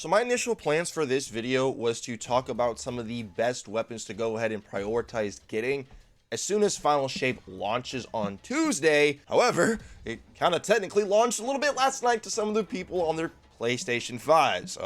So my initial plans for this video was to talk about some of the best weapons to go ahead and prioritize getting as soon as Final Shape launches on Tuesday. However, it kind of technically launched a little bit last night to some of the people on their PlayStation 5s.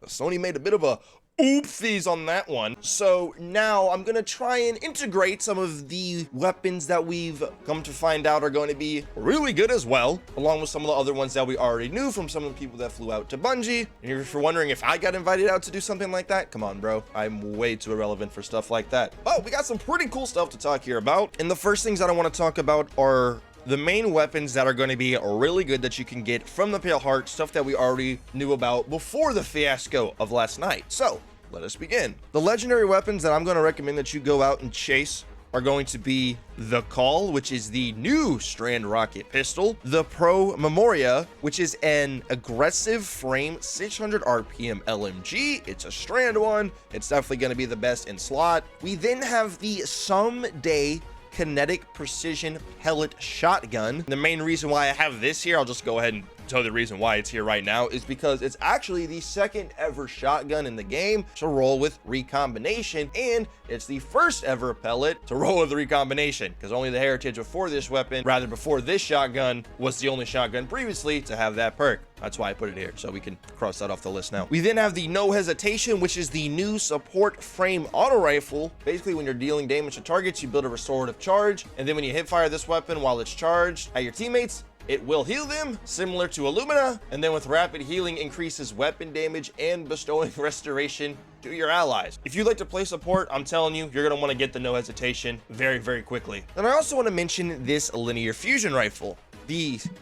Sony made a bit of a oopsies on that one. So now I'm gonna try and integrate some of the weapons that we've come to find out are going to be really good as well, along with some of the other ones that we already knew from some of the people that flew out to Bungie. And if you're wondering if I got invited out to do something like that, come on, bro. I'm way too irrelevant for stuff like that. But we got some pretty cool stuff to talk here about. And the first things that I want to talk about are the main weapons that are going to be really good that you can get from the Pale Heart, stuff that we already knew about before the fiasco of last night. So let us begin. The legendary weapons that I'm going to recommend that you go out and chase are going to be the Call, which is the new Strand Rocket pistol, the Pro Memoria, which is an aggressive frame 600 RPM LMG. It's a Strand one. It's definitely going to be the best in slot. We then have the Someday Kinetic Precision Pellet Shotgun. The main reason why I have this here, I'll just go ahead and tell the reason why it's here right now, is because it's actually the second ever shotgun in the game to roll with recombination, and it's the first ever pellet to roll with recombination, because only the heritage before this weapon, rather before this shotgun, was the only shotgun previously to have that perk. That's why I put it here, so we can cross that off the list now. We then have the No Hesitation, which is the new support frame auto rifle. Basically, when you're dealing damage to targets, you build a restorative charge, and then when you hip fire this weapon while it's charged at your teammates, it will heal them, similar to Illumina, and then with rapid healing increases weapon damage and bestowing restoration to your allies. If you'd like to play support, I'm telling you, you're gonna want to get the No Hesitation very, very quickly. And I also want to mention this linear fusion rifle.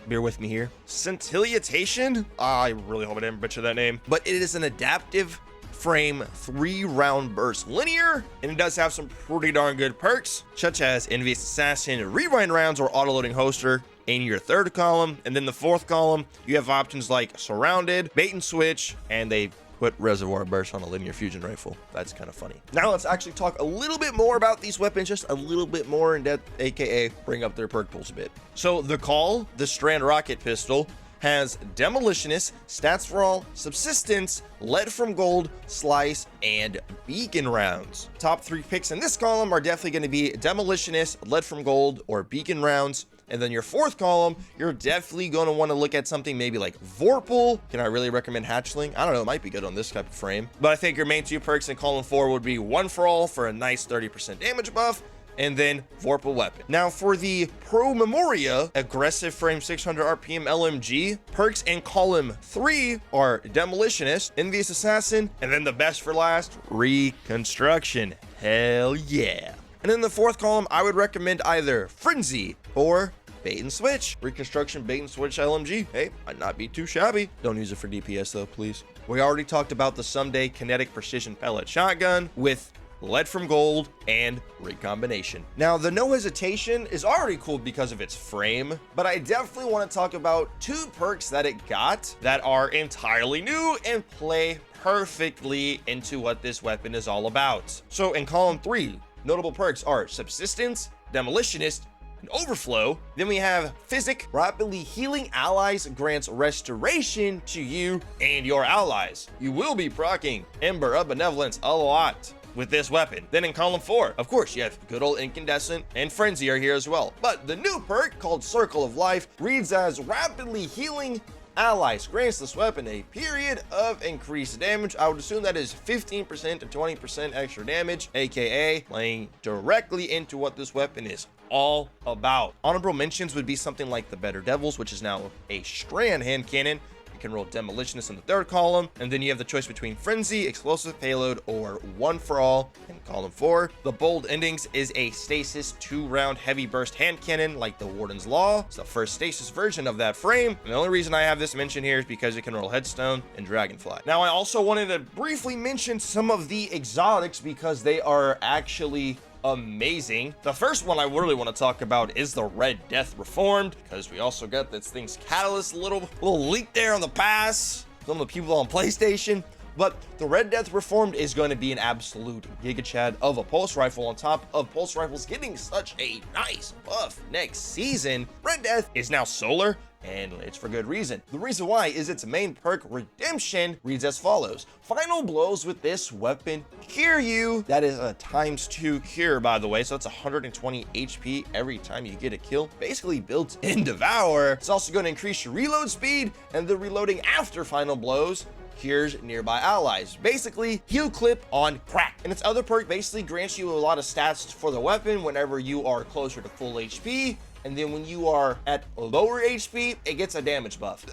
Bear with me here, Scintillation. I really hope I didn't butcher that name, but it is an adaptive frame 3-round burst linear, and it does have some pretty darn good perks, such as Envious Assassin rewind rounds or auto-loading holster in your third column. And then the fourth column, you have options like surrounded, bait and switch, and they put reservoir burst on a linear fusion rifle. That's kind of funny. Now let's actually talk a little bit more about these weapons, just a little bit more in depth, aka bring up their perk pools a bit. So the Call, the Strand Rocket pistol, has Demolitionist, Stats for All, Subsistence, Lead from Gold, Slice, and Beacon rounds. Top 3 picks in this column are definitely going to be Demolitionist, Lead from Gold, or Beacon rounds. And then your fourth column, you're definitely going to want to look at something maybe like Vorpal. Can I really recommend Hatchling? I don't know, it might be good on this type of frame. But I think your main 2 perks in column 4 would be One for All for a nice 30% damage buff, and then Vorpal weapon. Now for the Pro Memoria aggressive frame 600 RPM LMG, perks in column 3 are Demolitionist, Envious Assassin, and then the best for last, Reconstruction. Hell yeah. And in the fourth column, I would recommend either Frenzy or Bait and Switch. Reconstruction Bait and Switch LMG, hey, might not be too shabby. Don't use it for DPS though, please. We already talked about the Someday Kinetic Precision Pellet Shotgun with Lead from Gold and recombination. Now the No Hesitation is already cool because of its frame, but I definitely want to talk about 2 perks that it got that are entirely new and play perfectly into what this weapon is all about. So in column 3, notable perks are Subsistence, Demolitionist, and Overflow. Then we have Physic, rapidly healing allies grants restoration to you and your allies. You will be proccing Ember of Benevolence a lot with this weapon. Then in column 4, of course, you have good old Incandescent and Frenzy are here as well. But the new perk called Circle of Life reads as rapidly healing allies grants this weapon a period of increased damage. I would assume that is 15% to 20% extra damage, aka playing directly into what this weapon is all about. Honorable mentions would be something like the Better Devils, which is now a Strand hand cannon. You can roll Demolitionist in the third column, and then you have the choice between Frenzy, Explosive Payload, or One for All in column 4. The Bold Endings is a Stasis 2-round heavy burst hand cannon like the Warden's Law. It's the first Stasis version of that frame, and the only reason I have this mentioned here is because it can roll Headstone and Dragonfly. Now I also wanted to briefly mention some of the exotics because they are actually amazing. The first one I really want to talk about is the Red Death Reformed, because we also got this thing's catalyst, little leak there on the pass. Some of the people on PlayStation. But the Red Death Reformed is going to be an absolute Giga Chad of a pulse rifle on top of pulse rifles getting such a nice buff next season. Red Death is now solar and it's for good reason. The reason why is its main perk, Redemption, reads as follows. Final blows with this weapon cure you. That is a ×2 cure, by the way, so it's 120 HP every time you get a kill. Basically built in Devour. It's also going to increase your reload speed, and the reloading after final blows cures nearby allies. Basically, heal clip on crack. And its other perk basically grants you a lot of stats for the weapon whenever you are closer to full HP. And then when you are at lower HP, it gets a damage buff.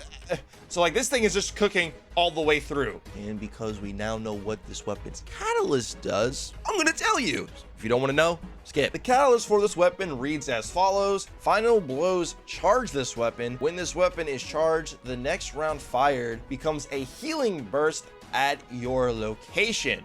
So like this thing is just cooking all the way through. And because we now know what this weapon's catalyst does, I'm gonna tell you. If you don't wanna know, skip. The catalyst for this weapon reads as follows. Final blows charge this weapon. When this weapon is charged, the next round fired becomes a healing burst at your location.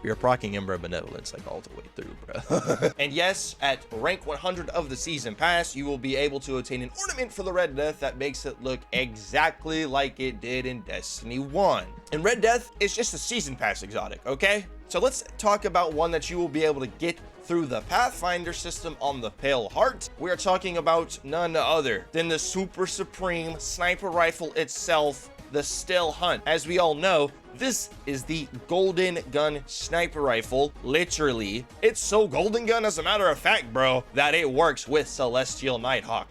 You're proccing Ember of Benevolence like all the way through, bro. And yes, at rank 100 of the season pass, you will be able to obtain an ornament for the Red Death that makes it look exactly like it did in Destiny 1. And Red Death is just a season pass exotic, okay? So let's talk about one that you will be able to get through the Pathfinder system on the Pale Heart. We are talking about none other than the super supreme sniper rifle itself, the Still Hunt. As we all know, this is the Golden Gun sniper rifle. Literally, it's so Golden Gun, as a matter of fact, bro, that it works with Celestial Nighthawk.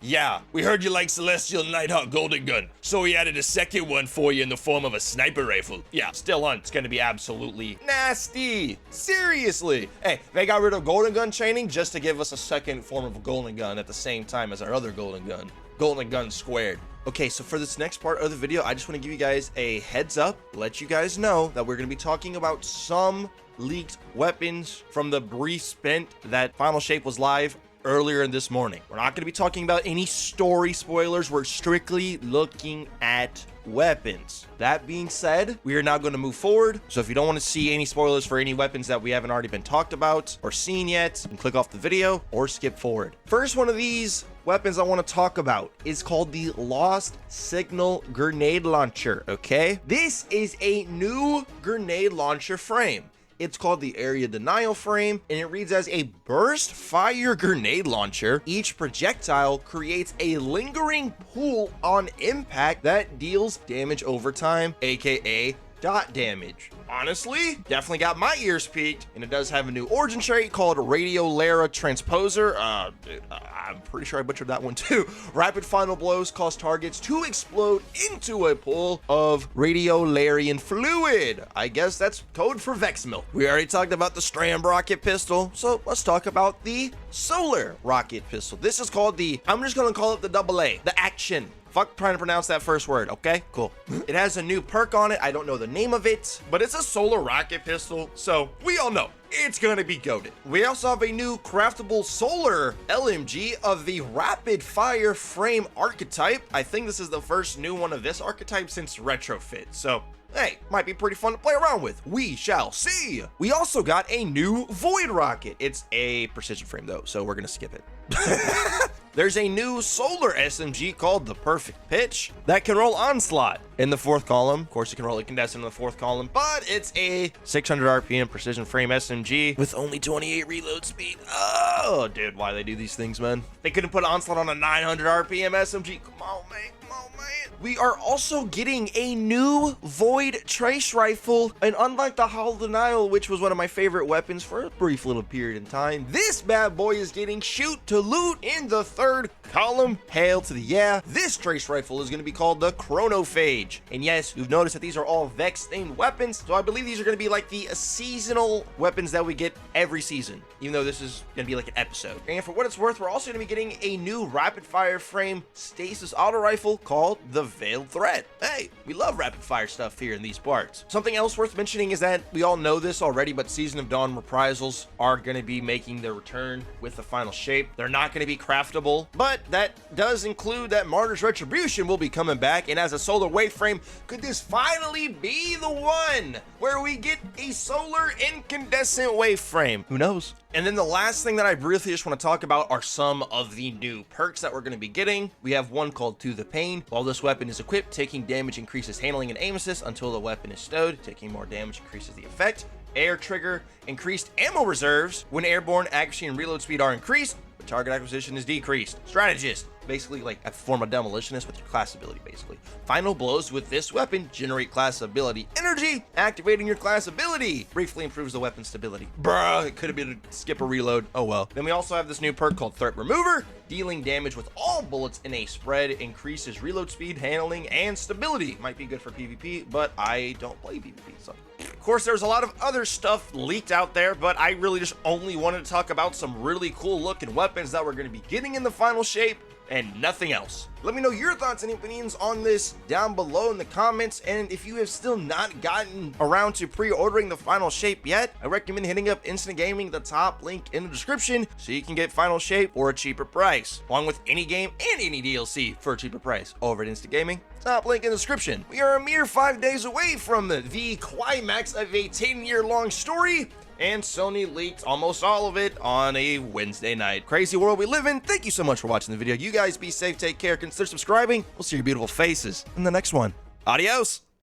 Yeah, we heard you like Celestial Nighthawk Golden Gun, so we added a second one for you in the form of a sniper rifle. Yeah, Still Hunt's gonna be absolutely nasty. Seriously. Hey, they got rid of Golden Gun training just to give us a second form of a Golden Gun at the same time as our other Golden Gun. Golden Gun squared. Okay, so for this next part of the video, I just want to give you guys a heads up, let you guys know that we're going to be talking about some leaked weapons from the brief spent that Final Shape was live earlier in this morning. We're not going to be talking about any story spoilers. We're strictly looking at weapons. That being said, we are now going to move forward. So if you don't want to see any spoilers for any weapons that we haven't already been talked about or seen yet, you can click off the video or skip forward. First one of these weapons I want to talk about is called the Lost Signal Grenade Launcher, okay? This is a new grenade launcher frame. It's called the Area Denial frame, and it reads as a burst fire grenade launcher. Each projectile creates a lingering pool on impact that deals damage over time, aka dot damage. Honestly, definitely got my ears peaked, and it does have a new origin trait called Radiolera Transposer. I'm pretty sure I butchered that one too. Rapid final blows cause targets to explode into a pool of radiolarian fluid. I guess that's code for Vex Milk. We already talked about the Stram rocket pistol, so let's talk about the Solar rocket pistol. This is called the, I'm just gonna call it the AA, the Action. Fuck trying to pronounce that first word, okay? Cool. It has a new perk on it. I don't know the name of it, but it's a solar rocket pistol, so we all know it's gonna be goated. We also have a new craftable solar LMG of the rapid fire frame archetype. I think this is the first new one of this archetype since Retrofit, so hey, might be pretty fun to play around with. We shall see. We also got a new Void Rocket. It's a precision frame though, so we're gonna skip it. There's a new solar SMG called the Perfect Pitch that can roll Onslaught in the fourth column. Of course, you can roll Incandescent in the fourth column, but it's a 600 RPM precision frame SMG with only 28 reload speed. Oh, dude, why they do these things, man? They couldn't put Onslaught on a 900 RPM SMG. Come on, man. Come on, man. We are also getting a new Void Trace Rifle, and unlike the Hollow Denial, which was one of my favorite weapons for a brief little period in time, this bad boy is getting shoot to loot in the third column. Hail to the yeah. This Trace Rifle is going to be called the Chronophage. And yes, you've noticed that these are all Vex themed weapons, so I believe these are going to be like the seasonal weapons that we get every season, even though this is going to be like an episode. And for what it's worth, we're also going to be getting a new rapid fire frame stasis auto rifle called the Veiled Threat. Hey, we love rapid fire stuff here in these parts. Something else worth mentioning is that we all know this already, but Season of Dawn reprisals are going to be making their return with the final shape. They're not going to be craftable, but that does include that Martyr's Retribution will be coming back. And as a solar wave frame, could this finally be the one where we get a solar incandescent wave frame? Who knows? And then the last thing that I briefly just want to talk about are some of the new perks that we're going to be getting. We have one called To the Pain. While this weapon is equipped, taking damage increases handling and aim assist until the weapon is stowed. Taking more damage increases the effect. Air trigger, increased ammo reserves when airborne accuracy and reload speed are increased. Target acquisition is decreased. Strategist, basically like a form of demolitionist with your class ability, basically. Final blows with this weapon generate class ability energy, activating your class ability. Briefly improves the weapon stability. Bruh, it could have been a skip or reload. Oh well. Then we also have this new perk called Threat Remover. Dealing damage with all bullets in a spread increases reload speed, handling, and stability. Might be good for PvP, but I don't play PvP, so. Of course, there's a lot of other stuff leaked out there, but I really just only wanted to talk about some really cool looking weapons that we're going to be getting in the final shape and nothing else. Let me know your thoughts and opinions on this down below in the comments, and if you have still not gotten around to pre-ordering the final shape yet, I recommend hitting up Instant Gaming, the top link in the description, so you can get final shape for a cheaper price, along with any game and any DLC for a cheaper price over at Instant Gaming. Top link in the description. We are a mere 5 days away from the climax of a 10-year-long story, and Sony leaked almost all of it on a Wednesday night. Crazy world we live in. Thank you so much for watching the video. You guys be safe, take care, consider subscribing. We'll see your beautiful faces in the next one. Adios.